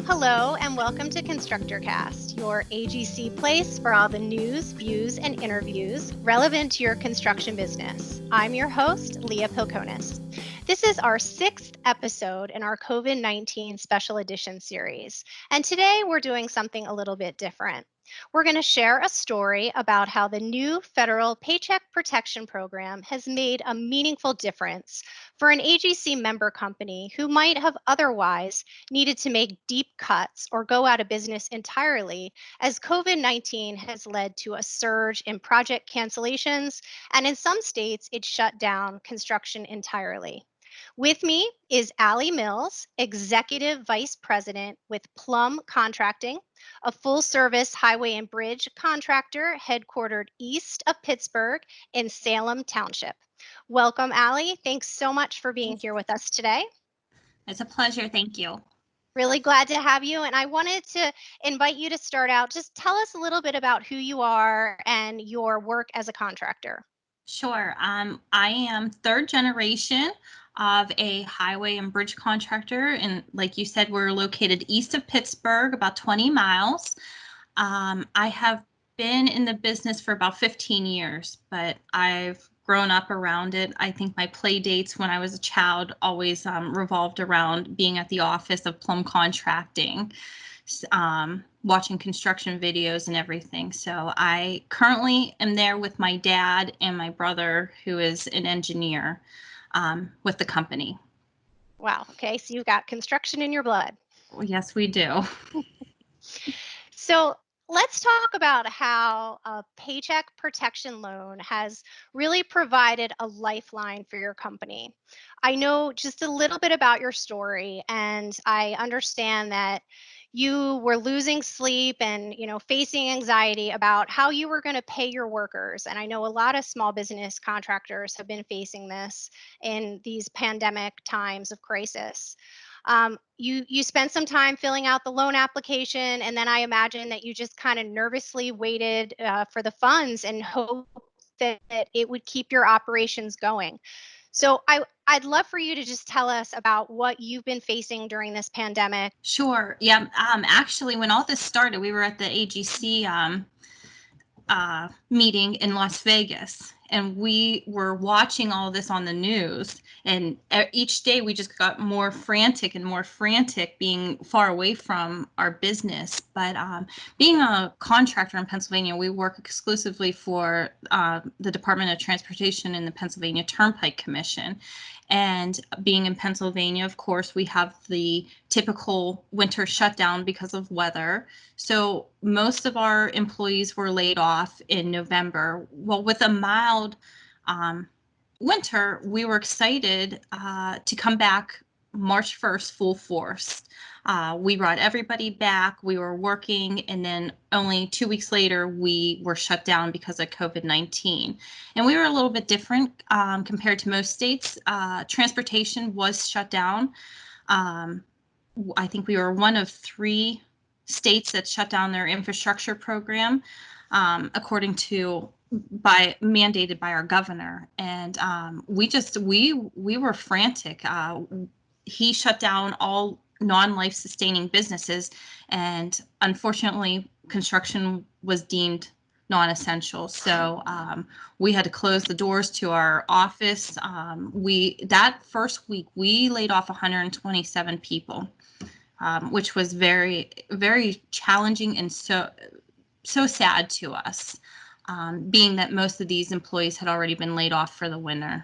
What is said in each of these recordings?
Hello, and welcome to ConstructorCast, your AGC place for all the news, views, and interviews relevant to your construction business. I'm your host, Leah Pilkonis. This is our 6th episode in our COVID-19 special edition series, and today we're doing something a little bit different. We're going to share a story about how the new federal Paycheck Protection Program has made a meaningful difference for an AGC member company who might have otherwise needed to make deep cuts or go out of business entirely, as COVID-19 has led to a surge in project cancellations, and in some states, it shut down construction entirely. With me is Allie Mills, Executive Vice President with Plum Contracting, a full-service highway and bridge contractor headquartered east of Pittsburgh in Salem Township. Welcome, Allie. Thanks so much for being here with us today. It's a pleasure. Thank you. Really glad to have you. And I wanted to invite you to start out. Just tell us a little bit about who you are and your work as a contractor. Sure. I am third generation of a highway and bridge contractor. And like you said, we're located east of Pittsburgh, about 20 miles. I have been in the business for about 15 years, but I've grown up around it. I think my play dates when I was a child always revolved around being at the office of Plum Contracting, watching construction videos and everything. So I currently am there with my dad and my brother, who is an engineer with the company. Wow. Okay. So you've got construction in your blood. Well, yes, we do. So let's talk about how a paycheck protection loan has really provided a lifeline for your company. I know just a little bit about your story, and I understand that you were losing sleep and facing anxiety about how you were going to pay your workers. And I know a lot of small business contractors have been facing this in these pandemic times of crisis. You spent some time filling out the loan application, and then I imagine that you just kind of nervously waited for the funds and hoped that it would keep your operations going. So I'd love for you to just tell us about what you've been facing during this pandemic. Sure. Yeah. Actually, when all this started, we were at the AGC meeting in Las Vegas, and we were watching all this on the news, and each day we just got more frantic and more frantic, being far away from our business. But being a contractor in Pennsylvania, we work exclusively for the Department of Transportation and the Pennsylvania Turnpike Commission. And being in Pennsylvania, of course, we have the typical winter shutdown because of weather. So most of our employees were laid off in November. Well, with a mild winter, we were excited to come back March 1st, full force. We brought everybody back. We were working, and then only 2 weeks later, we were shut down because of COVID-19. And we were a little bit different compared to most states. Transportation was shut down. I think we were one of 3 states that shut down their infrastructure program, according to mandated by our governor. And we were frantic. He shut down all non-life sustaining businesses, and unfortunately construction was deemed non-essential. So we had to close the doors to our office. That first week we laid off 127 people, which was very, very challenging and so sad to us, being that most of these employees had already been laid off for the winter.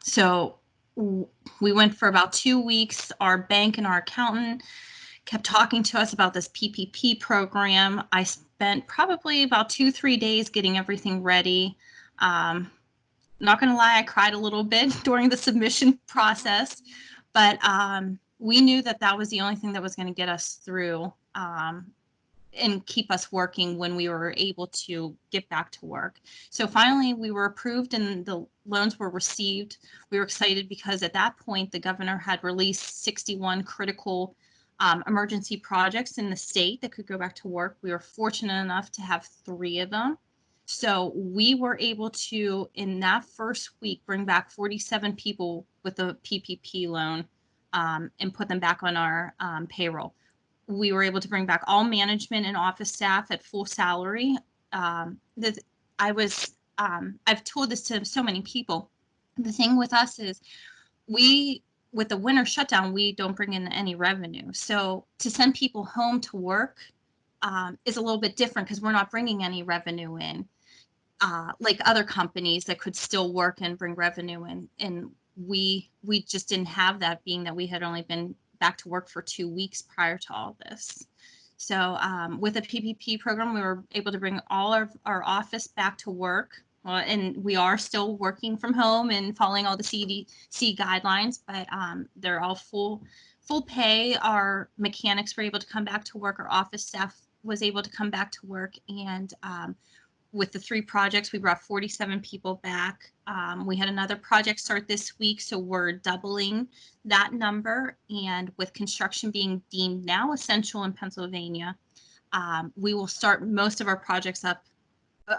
So we went for about 2 weeks. Our bank and our accountant kept talking to us about this PPP program. I spent probably about 2-3 days getting everything ready. Not going to lie, I cried a little bit during the submission process, but we knew that that was the only thing that was going to get us through and keep us working when we were able to get back to work. So finally we were approved and the loans were received. We were excited because at that point the governor had released 61 critical emergency projects in the state that could go back to work. We were fortunate enough to have 3 of them. So we were able to, in that first week, bring back 47 people with a PPP loan and put them back on our payroll. we were able to bring back all management and office staff at full salary. That I've told this to so many people. The thing with us is with the winter shutdown, we don't bring in any revenue. So to send people home to work is a little bit different because we're not bringing any revenue in, like other companies that could still work and bring revenue in. And we just didn't have that, being that we had only been back to work for 2 weeks prior to all this. So with the PPP program, we were able to bring all of our office back to work. And we are still working from home and following all the CDC guidelines, but they're all full pay. Our mechanics were able to come back to work. Our office staff was able to come back to work. And with the 3 projects, we brought 47 people back. We had another project start this week, so we're doubling that number. And with construction being deemed now essential in Pennsylvania, we will start most of our projects up,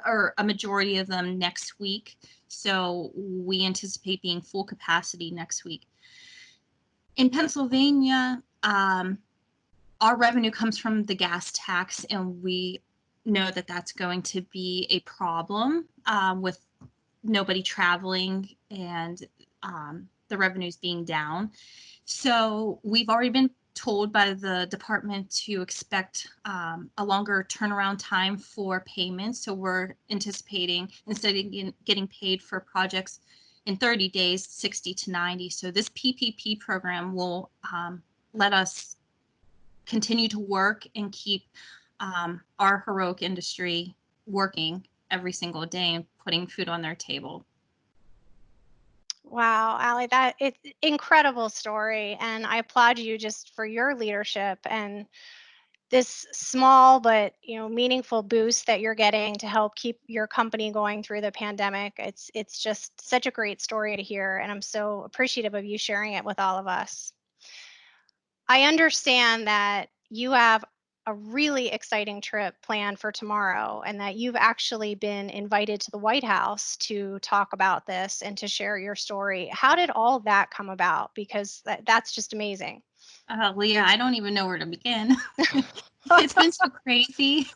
or a majority of them, next week. So we anticipate being full capacity next week. In Pennsylvania, our revenue comes from the gas tax, and we know that that's going to be a problem with nobody traveling and the revenues being down. So we've already been told by the department to expect a longer turnaround time for payments. So we're anticipating, instead of getting paid for projects in 30 days, 60 to 90. So this PPP program will let us continue to work and keep our heroic industry working every single day and putting food on their table. Wow, Allie, it's incredible story, and I applaud you just for your leadership and this small but meaningful boost that you're getting to help keep your company going through the pandemic. It's just such a great story to hear, and I'm so appreciative of you sharing it with all of us. I understand that you have a really exciting trip planned for tomorrow, and that you've actually been invited to the White House to talk about this and to share your story. How did all of that come about? Because that's just amazing. Leah, I don't even know where to begin. It's been so crazy.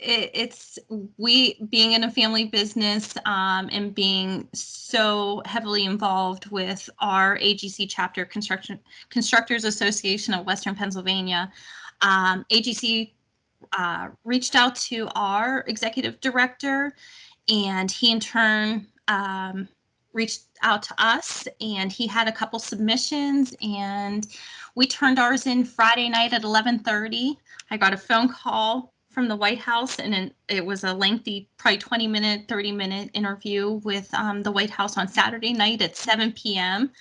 It's we being in a family business and being so heavily involved with our AGC chapter, Constructors Association of Western Pennsylvania. AGC reached out to our executive director, and he in turn reached out to us, and he had a couple submissions, and we turned ours in Friday night at 11:30. I got a phone call from the White House, and it was a lengthy, probably 20-minute, 30-minute interview with the White House on Saturday night at 7 p.m.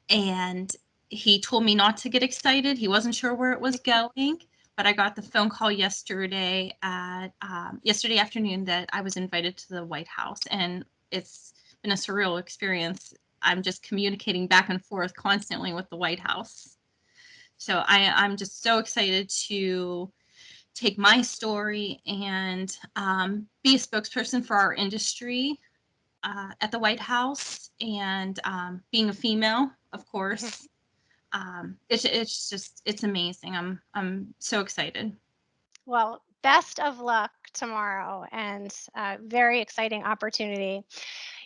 And he told me not to get excited. He wasn't sure where it was going, but I got the phone call yesterday afternoon that I was invited to the White House, and it's been a surreal experience. I'm just communicating back and forth constantly with the White House. So I'm just so excited to take my story and be a spokesperson for our industry at the White House. And being a female, of course, it's amazing. I'm so excited. Well, best of luck tomorrow, and very exciting opportunity.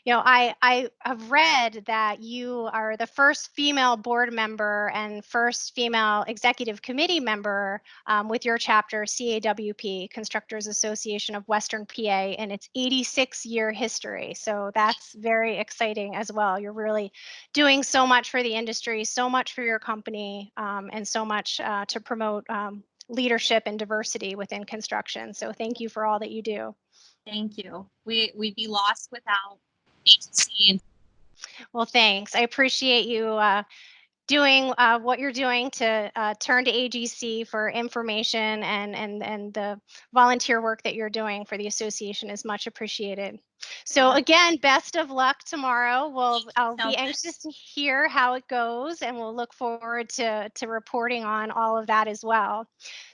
I have read that you are the first female board member and first female executive committee member with your chapter, CAWP, Constructors Association of Western PA, in its 86-year history. So that's very exciting as well. You're really doing so much for the industry, so much for your company, and so much to promote leadership and diversity within construction. So thank you for all that you do. Thank you. We'd be lost without agency. Well, thanks. I appreciate you doing what you're doing to turn to AGC for information, and the volunteer work that you're doing for the association is much appreciated. So again, best of luck tomorrow. I'll be anxious to hear how it goes, and we'll look forward to reporting on all of that as well.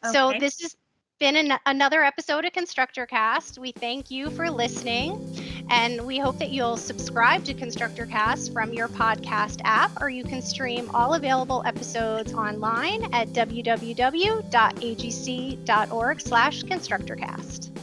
Okay. So this has been another episode of ConstructorCast. We thank you for listening. And we hope that you'll subscribe to ConstructorCast from your podcast app, or you can stream all available episodes online at www.agc.org/ConstructorCast.